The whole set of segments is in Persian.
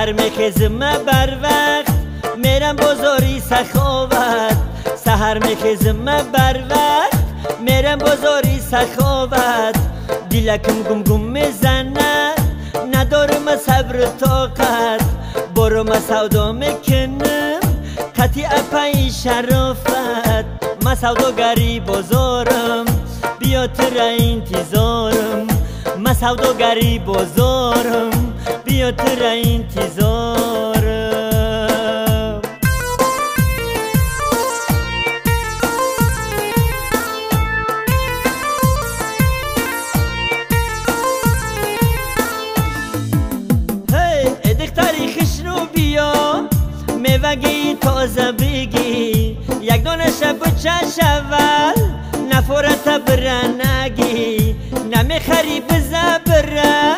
سحر میخیزم بر وقت میرم بازاری سخاوت سحر میخیزم بر وقت میرم بازاری سخاوت دیلکم گم گم میزنه ندارم صبر طاقت برم سودا میکنم قطیع پای شرافت ما سوداگری بازارم بیا تر انتظارم ما سوداگری بازارم بیا تر انتظارم هی دختری خوش رو بیا میوگی تازه بگی یک دانه شب چش اول نفورت برنگی نمیخری بزبره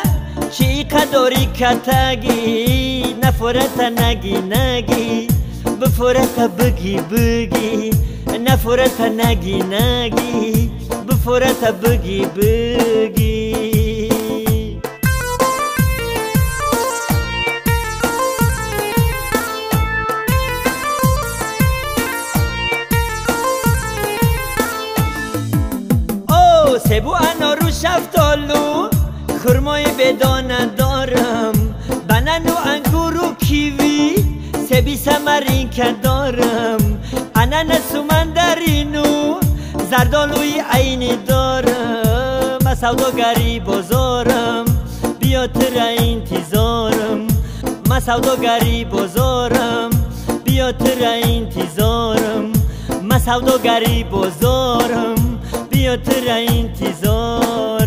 چی قداری کتگی نفورت نگی بفورت بگی بگی نفورت نگی بفورت بگی سبو انارو شفتالو خرمای بدانه دارم بنن و انگور و کیوی سبی سمرین که دارم انانس و مندرینو زردالوی عینی دارم ما سوداگری بازارم بیا تر انتظارم ما سوداگری بازارم بیا تر انتظارم ما سوداگری بازارم بیا تر انتظار